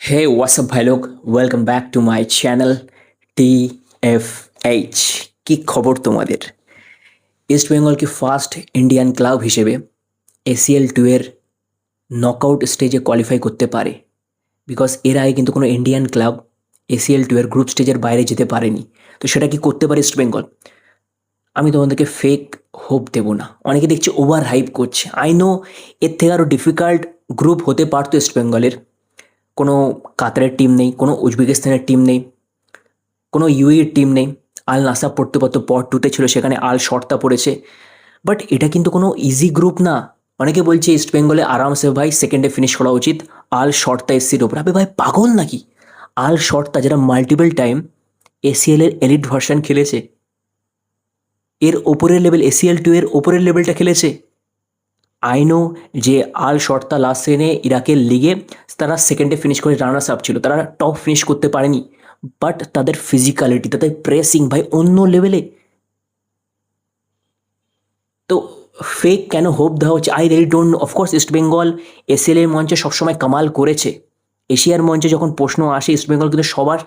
Hey, what's up, भाई लोग? Welcome back to my channel TFH। কি খবর তোমাদের? ইস্ট বেঙ্গলকে ফার্স্ট ইন্ডিয়ান ক্লাব হিসেবে ACL 2 এর নকআউট স্টেজে কোয়ালিফাই করতে পারে, বিকজ এর আগে কিন্তু কোনো ইন্ডিয়ান ক্লাব ACL 2 এর গ্রুপ স্টেজের বাইরে যেতে পারেনি। তো সেটা কি করতে পারে ইস্ট বেঙ্গল? আমি তোমাদেরকে ফেক হোপ দেবো না। অনেকে দেখছি ওভার হাইপ করছে। আই নো এর থেকে আরও ডিফিকাল্ট গ্রুপ হতে পারতো ইস্ট বেঙ্গলের। কোনো কাতারের টিম নেই, কোনো উজবেকিস্তানের টিম নেই, কোনো ইউএইর টিম নেই। আল নাসাব পড়তে পারতো, পট 2 ছিল, সেখানে আল শর্তা পড়েছে। বাট এটা কিন্তু কোনো ইজি গ্রুপ না। অনেকে বলছে ইস্ট বেঙ্গলে আরামসে ভাই সেকেন্ডে ফিনিশ করা উচিত আল শর্তা এসসির ওপর। আবে ভাই পাগল নাকি? আল শর্তা যারা মাল্টিপল টাইম ACL-এর এলিট ভার্সন খেলেছে, এর ওপরের লেভেল ACL 2 এর ওপরের লেভেলটা খেলেছে। আই নো যে আল শর্তা লাস্ট সিজনে ইরাকের লিগে তারা সেকেন্ডে ফিনিশ করে রানার্স আপ ছিল, তারা টপ ফিনিশ করতে পারেনি। বাট তাদের ফিজিক্যালিটি, তাদের প্রেসিং ভাই অন্য লেভেলে। তো ফেক কেন হোপ দেওয়া হচ্ছে? I really don't know. Of course East Bengal ACL-এর মঞ্চে সবসময় কামাল করেছে। এশিয়ার মঞ্চে যখন প্রশ্ন আসে, ইস্ট বেঙ্গল কিন্তু সবার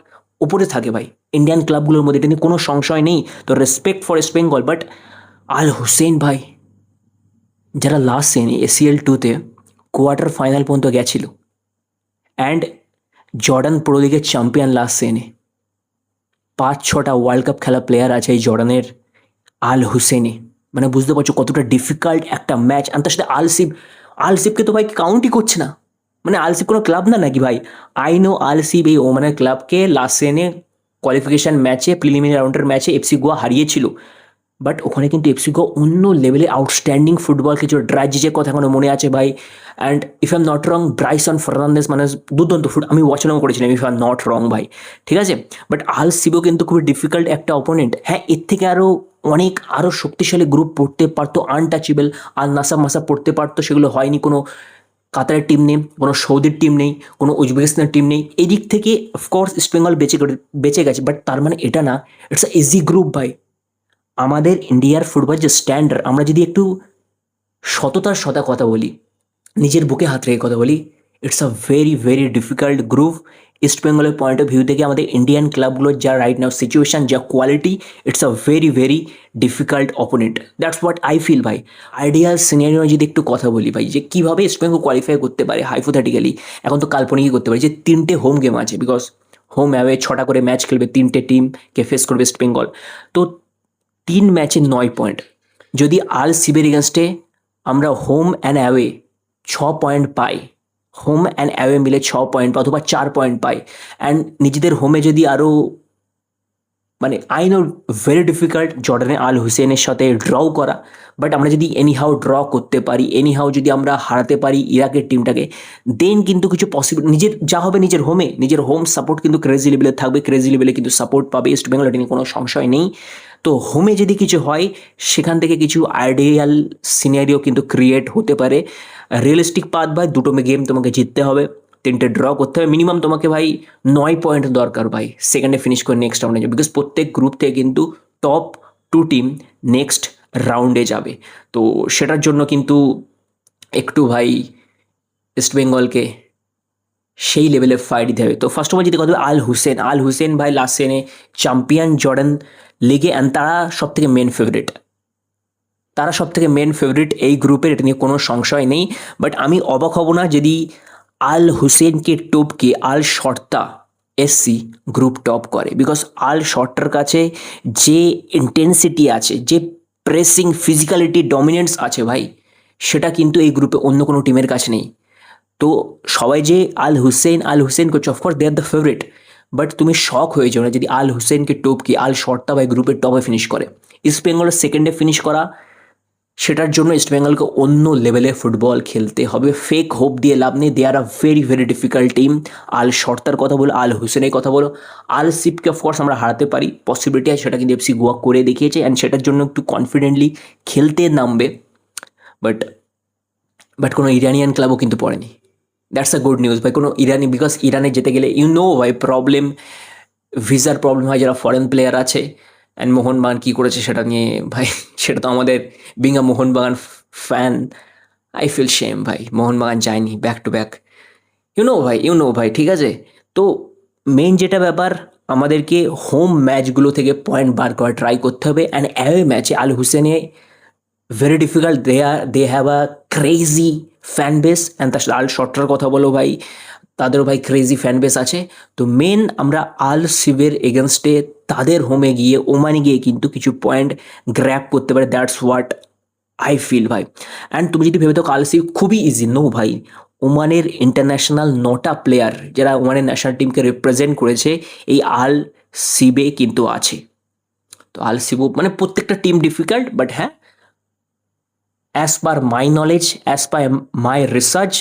উপরে থাকে ভাই, ইন্ডিয়ান ক্লাবগুলোর মধ্যে, এটা নিয়ে কোনো সংশয় নেই। তো respect for East Bengal. But Al Hussein ভাই, যারা লাস্ট সিজনে ACL 2-তে কোয়ার্টার ফাইনাল পর্যন্ত গেছিল, অ্যান্ড জর্ডান প্রো লিগের চ্যাম্পিয়ন লাস্ট সিজনে, 5-6টা ওয়ার্ল্ড কাপ খেলা প্লেয়ার আছে এই জর্ডানের আল হুসেনে। মানে বুঝতে পারছো কতটা ডিফিকাল্ট একটা ম্যাচ। আর তার সাথে আলসিবকে তো ভাই কাউন্টই করছে না। মানে আলসিব কোনো ক্লাব না নাকি ভাই? আই নো আলসিব এই ওমানের ক্লাবকে লাস্ট সিজনে কোয়ালিফিকেশন ম্যাচে, প্রিলিমিনারি রাউন্ডের ম্যাচে FC গোয়া হারিয়েছিল। বাট ওখানে কিন্তু FC গোয়া অন্য লেভেলে আউটস্ট্যান্ডিং ফুটবল খেলছিল। ড্রাজিজের কথা এখনো মনে আছে ভাই। And if I am not wrong, Brison Fernandes মানে দুর্দান্ত আমি ওয়াচনাও করেছিলাম, if I am not wrong ভাই। ঠিক আছে, বাট আল সিবো কিন্তু খুবই ডিফিকাল্ট একটা অপোনেন্ট। হ্যাঁ, এর থেকে আরও শক্তিশালী গ্রুপ পড়তে পারতো, আনটাচেবল আল নাসাব মাসাব পড়তে পারতো, সেগুলো হয়নি। কোনো কাতারের টিম নেই, কোনো সৌদির টিম নেই, কোনো উজবেকিস্তানের টিম নেই। এই দিক থেকে অফকোর্স ইস্ট বেঙ্গল বেঁচে গেছে। বাট তার মানে এটা না ইটস আ ইজি গ্রুপ ভাই। আমাদের ইন্ডিয়ার ফুটবল যে স্ট্যান্ডার্ড, আমরা যদি একটু সততার সাথে কথা বলি, নিজের বুকে হাত রেখে কথা বলি, it's a very very difficult group. East বেঙ্গলের পয়েন্ট অফ ভিউ থেকে আমাদের ইন্ডিয়ান ক্লাবগুলোর যা রাইট নাও সিচুয়েশান, যা quality, it's a very very difficult opponent. That's what I feel ভাই। আইডিয়াল সিনারিও যদি একটু কথা বলি ভাই, যে কীভাবে ইস্ট বেঙ্গল কোয়ালিফাই করতে পারে হাইপোথেটিক্যালি, এখন তো কাল্পনিকই করতে পারে, যে 3টে হোম গেম আছে, বিকজ হোম অ্যাওয়ে 6টা করে ম্যাচ খেলবে, 3টে টিমকে ফেস করবে ইস্ট বেঙ্গল। তো 3 ম্যাচে 9 পয়েন্ট। যদি আল সিবের এগেনস্টে আমরা home and away 6 point pi, home and away মিলে 6 পয়েন্ট অথবা 4 পয়েন্ট পাই, অ্যান্ড নিজেদের হোমে যদি আরও, মানে আই নো ভেরি ডিফিকাল্ট জর্ডানে আল হুসেনের সাথে ড্রও করা। বাট আমরা যদি এনিহাউ ড্র করতে পারি, এনিহাউ যদি আমরা হারাতে পারি ইরাকের টিমটাকে, দেন কিন্তু কিছু পসিবল, নিজের যা হবে নিজের হোমে, নিজের হোম সাপোর্ট কিন্তু ক্রেজি লেভেলে থাকবে, ক্রেজি লেভেলে কিন্তু সাপোর্ট পাবে ইস্ট বেঙ্গল, এটা নিয়ে কোনো সংশয় নেই। তো হোমে যদি কিছু হয়, সেখান থেকে কিছু আইডিয়াল সিনারিও কিন্তু ক্রিয়েট হতে পারে। রিয়েলিস্টিক পাথ ভাই, 2টো গেম তোমাকে জিততে হবে, 3টে ড্র করতে হবে, মিনিমাম তোমাকে ভাই 9 পয়েন্ট দরকার ভাই সেকেন্ডে ফিনিশ করে নেক্সট রাউন্ডে যাবে। বিকজ প্রত্যেক গ্রুপ থেকে কিন্তু টপ 2 টিম নেক্সট রাউন্ডে যাবে। তো সেটার জন্য কিন্তু একটু ভাই ইস্ট বেঙ্গলকে সেই লেভেলে ফাইট দিতে হবে। তো ফার্স্ট অফ অল যদি কথা বলি, আল হুসেন ভাই লাস্ট সিজনে চ্যাম্পিয়ন জর্ডান লিগে, অ্যান্ড তারা সব থেকে মেন ফেভারিট এই গ্রুপের, এটা নিয়ে কোনো সংশয় নেই। বাট আমি অবাক হব না যদি আল হুসেনকে টপকে আল শর্তা SC গ্রুপ টপ করে। বিকজ আল শর্টার কাছে যে ইন্টেন্সিটি আছে, যে প্রেসিং ফিজিক্যালিটি ডমিনেন্স আছে ভাই, সেটা কিন্তু এই গ্রুপে অন্য কোনো টিমের কাছে নেই। তো সবাই যে আল হুসেন করছে, of course they are the favourite. But তুমি শক হয়ে যাও না যদি আল হুসেনকে টপকে আল শর্তা ভাই গ্রুপের টপে ফিনিশ করে। ইস্ট বেঙ্গলের সেকেন্ডে ফিনিশ করা, সেটার জন্য ইস্ট বেঙ্গলকে অন্য লেভেলে ফুটবল খেলতে হবে। ফেক হোপ দিয়ে লাভ নেই। They are a very very difficult team. Al শর্তার কথা বলো, আল হুসেনের কথা বলো, আল সিপকে অফকোর্স আমরা হারাতে পারি, পসিবিলিটি আছে, সেটা কিন্তু FC গোয়া করে দেখিয়েছে, অ্যান্ড সেটার জন্য একটু কনফিডেন্টলি খেলতে নামবে। বাট বাট কোনো ইরানিয়ান ক্লাবও কিন্তু পড়েনি। দ্যাটস আ গুড নিউজ ভাই। কোনো বিকজ ইরানে যেতে গেলে ভাই প্রবলেম, ভিসার প্রবলেম হয় যারা ফরেন প্লেয়ার আছে। অ্যান্ড মোহনবাগান কী করেছে সেটা নিয়ে ভাই, সেটা তো আমাদের being a Mohun Bagan fan, I feel shame ভাই। মোহনবাগান যায়নি ব্যাক টু ব্যাক ভাই ঠিক আছে। তো মেন যেটা ব্যাপার, আমাদেরকে হোম ম্যাচগুলো থেকে পয়েন্ট বার করা ট্রাই করতে হবে। অ্যান্ড অ্যাওয়ে ম্যাচে আল হুসেনে very difficult, they have a crazy fan base. And তার সাথে আল শর্টার কথা বলো ভাই, তাদেরও ভাই ক্রেজি ফ্যান বেস আছে। তো মেন আমরা আল সিবের এগেনস্টে তাদের হোমে গিয়ে, ওমানে গিয়ে কিন্তু কিছু পয়েন্ট গ্র্যাব করতে পারে। দ্যাটস হোয়াট আই ফিল ভাই। অ্যান্ড তুমি যদি ভেবে থাকো আল সিব খুবই ইজি, নো ভাই। ওমানের ইন্টারন্যাশনাল 9টা প্লেয়ার যারা ওমানের ন্যাশনাল টিমকে রিপ্রেজেন্ট করেছে এই আল সিবে কিন্তু আছে। তো আল সিবও মানে প্রত্যেকটা টিম ডিফিকাল্ট, বাট হ্যাঁ, as per my knowledge, as per my research,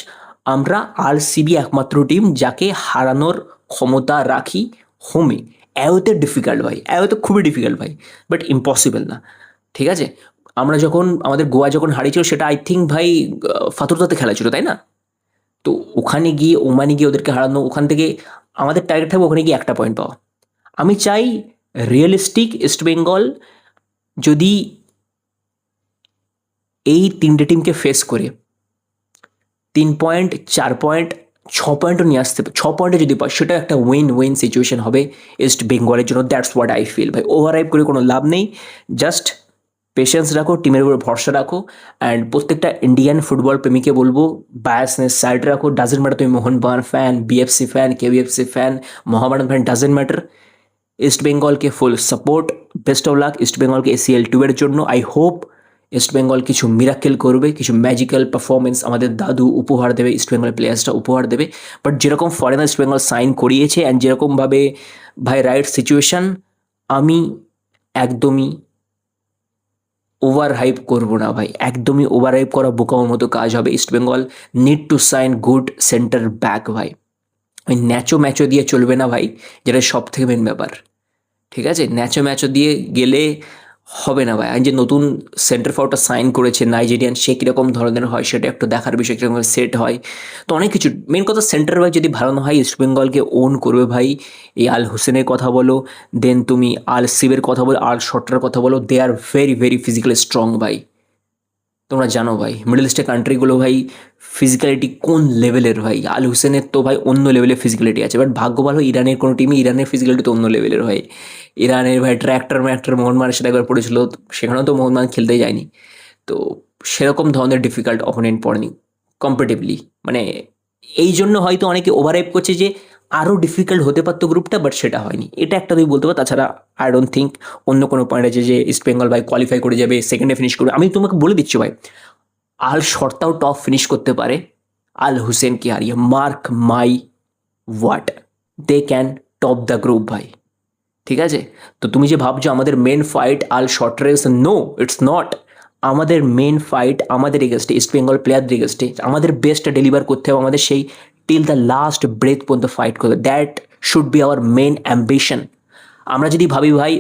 আমরা আল সিবি একমাত্র টিম যাকে হারানোর ক্ষমতা রাখি হোমে। অ্যাওতে ডিফিকাল্ট ভাই, অ্যাওতে খুবই ডিফিকাল্ট ভাই, বাট ইম্পসিবল না। ঠিক আছে, আমরা যখন আমাদের গোয়া যখন হারিয়েছিল সেটা আই থিঙ্ক ভাই ফাতুরদাতে খেলা ছিল, তাই না? তো ওখানে গিয়ে, ওমানে গিয়ে ওদেরকে হারানো, ওখান থেকে আমাদের টার্গেট থাকবে ওখানে গিয়ে একটা পয়েন্ট পাওয়া। আমি চাই রিয়েলিস্টিক ইস্টবেঙ্গল যদি এই তিনটে টিমকে ফেস করে 3 পয়েন্ট, 4 পয়েন্ট, 6 পয়েন্টও নিয়ে আসতে, 6 পয়েন্টে যদি পায় সেটা একটা উইন সিচুয়েশন হবে ইস্ট বেঙ্গলের জন্য। দ্যাটস হোয়াট আই ফিল ভাই। ওভার হাইপ করে কোনো লাভ নেই, জাস্ট পেশেন্স রাখো, টিমের উপর ভরসা রাখো। অ্যান্ড প্রত্যেকটা ইন্ডিয়ান ফুটবল প্রেমীকে বলবো, বায়াসনেস সাইড রাখো। ডাজেন্ট ম্যাটার তুমি Mohun Bagan fan, BFC fan, KBFC fan, Mohammedan fan, doesn't matter. East বেঙ্গলকে full support, best of luck East বেঙ্গলকে ACL 2 এর জন্য। আই হোপ ইস্ট বেঙ্গল কিছু মিরাকেল করবে, কিছু ম্যাজিক্যাল পারফরমেন্স আমাদের দাদু উপহার দেবে, ইস্ট বেঙ্গলের প্লেয়ার্সটা উপহার দেবে। বাট যেরকম ফরেনার ইস্ট বেঙ্গল সাইন করিয়েছে অ্যান্ড যেরকমভাবে ভাই রাইট সিচুয়েশন, আমি একদমই ওভার হাইপ করবো না ভাই, একদমই ওভার হাইপ করা বোকানোর মতো কাজ হবে। East Bengal need to sign good centre back ভাই। ওই ম্যাচও দিয়ে চলবে না ভাই, যেটা সব থেকে মেন ব্যাপার। ঠিক আছে, ম্যাচও দিয়ে গেলে হবে না ভাই। আর যে নতুন সেন্টার ফরওয়ার্ডটা সাইন করেছে নাইজেরিয়ান, সে কীরকম ধরনের হয় সেটা একটু দেখার বিষয়, কীরকম সেট হয়। তো অনেক কিছু, মেন কথা সেন্টার ব্যাক যদি ভালো না হয়, ইস্ট বেঙ্গলকে ওন করবে ভাই। এই আল হোসেনের কথা বলো, দেন তুমি আল সিবের কথা বলো, আল শর্টার কথা বলো, দে আর ভেরি ফিজিক্যালি স্ট্রং ভাই। তোমরা জানো ভাই মিডল ইস্টের কান্ট্রিগুলো ভাই ফিজিক্যালিটি কোন লেভেলের ভাই। আল হুসেনের তো ভাই অন্য লেভেলের ফিজিক্যালিটি আছে, বাট ভাগ্য ভালো ইরানের কোনো টিমে ইরানের ফিজিক্যালিটি তো অন্য লেভেলের ভাই। ইরানের ভাই ট্র্যাক্টর মোহনবাগানের সাথে একবার পড়েছিল, সেখানেও তো মোহনবাগান খেলতেই যায়নি। তো সেরকম ধরনের ডিফিকাল্ট অপোনেন্ট পড়েনি কম্পারেটিভলি। মানে এই জন্য হয়তো অনেকে ওভারহাইপ করছে যে আরও ডিফিকাল্ট হতে পারতো গ্রুপটা, বাট সেটা হয়নি। এটা একটা তুমি বলতে পারো। তাছাড়া আই ডোন্ট থিঙ্ক অন্য কোনো পয়েন্ট আছে যে ইস্ট বেঙ্গল ভাই কোয়ালিফাই করে যাবে, সেকেন্ডে ফিনিশ করবে। আমি তোমাকে বলে দিচ্ছি ভাই, আল শর্তাও টপ ফিনিশ করতে পারে আল হুসেনকে হারিয়ে। Mark my word, they can top the group ভাই। ঠিক আছে, তো তুমি যে ভাবছো আমাদের মেন ফাইট আল শর্টারেস, নো ইটস নট। আমাদের মেন ফাইট আমাদের এগেস্টে, ইস্ট বেঙ্গল প্লেয়ারদের এগেস্টে আমাদের বেস্টটা ডেলিভার করতে হবে। আমাদের সেই টিল দ্য লাস্ট ব্রেথ পর্যন্ত ফাইট করবে। That should be our main ambition. আমরা যদি ভাবি ভাই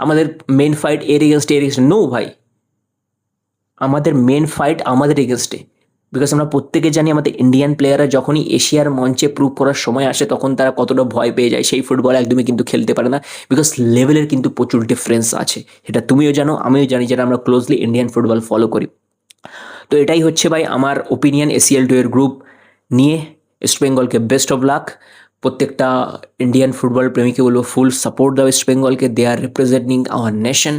আমাদের মেন ফাইট এর এগেনস্টে, নো ভাই, আমাদের মেন ফাইট আমাদের এগেনস্টে। বিকজ আমরা প্রত্যেকে জানি আমাদের ইন্ডিয়ান প্লেয়াররা যখনই এশিয়ার মঞ্চে প্রুভ করার সময় আসে তখন তারা কতটা ভয় পেয়ে যায়, সেই ফুটবল একদমই কিন্তু খেলতে পারে না। বিকজ লেভেলের কিন্তু প্রচুর ডিফারেন্স আছে, সেটা তুমিও জানো, আমিও জানি, যারা আমরা ক্লোজলি ইন্ডিয়ান ফুটবল ফলো করি। তো এটাই হচ্ছে ভাই আমার ওপিনিয়ন ACL 2 এর গ্রুপ নিয়ে। ইস্ট বেঙ্গলকে বেস্ট অফ লাক। প্রত্যেকটা ইন্ডিয়ান ফুটবল প্রেমীকে বলবো ফুল সাপোর্ট দাও ইস্ট বেঙ্গলকে। They are representing our nation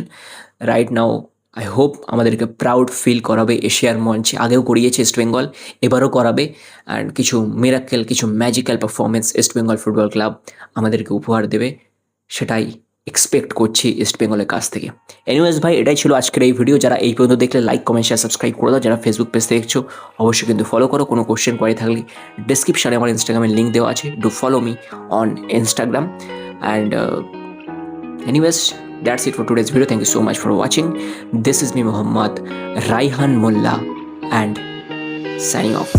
right now. I hope আমাদেরকে প্রাউড ফিল করাবে এশিয়ার মঞ্চে। আগেও করিয়েছে ইস্ট বেঙ্গল, এবারও করাবে। অ্যান্ড কিছু মিরাক্কেল, কিছু magical performance east Bengal football club আমাদেরকে উপহার দেবে, সেটাই এক্সপেক্ট করছি ইস্ট বেঙ্গলের কাছ থেকে। এনিওয়েজ ভাই, এটাই ছিল আজকের এই ভিডিও। যারা এই পর্যন্ত দেখলে লাইক, কমেন্ট, শেয়ার, সাবস্ক্রাইব করে দাও। যারা ফেসবুক পেজ দেখছো অবশ্যই কিন্তু ফলো করো। কোনো কোশ্চেন কোয়ারি থাকলে ডিসক্রিপশানে আমার ইনস্টাগ্রামের লিঙ্ক দেওয়া আছে, do follow me on Instagram. And anyways, that's it for today's video. Thank you so much for watching. This is me, Muhammad Raihan Mullah, and signing off.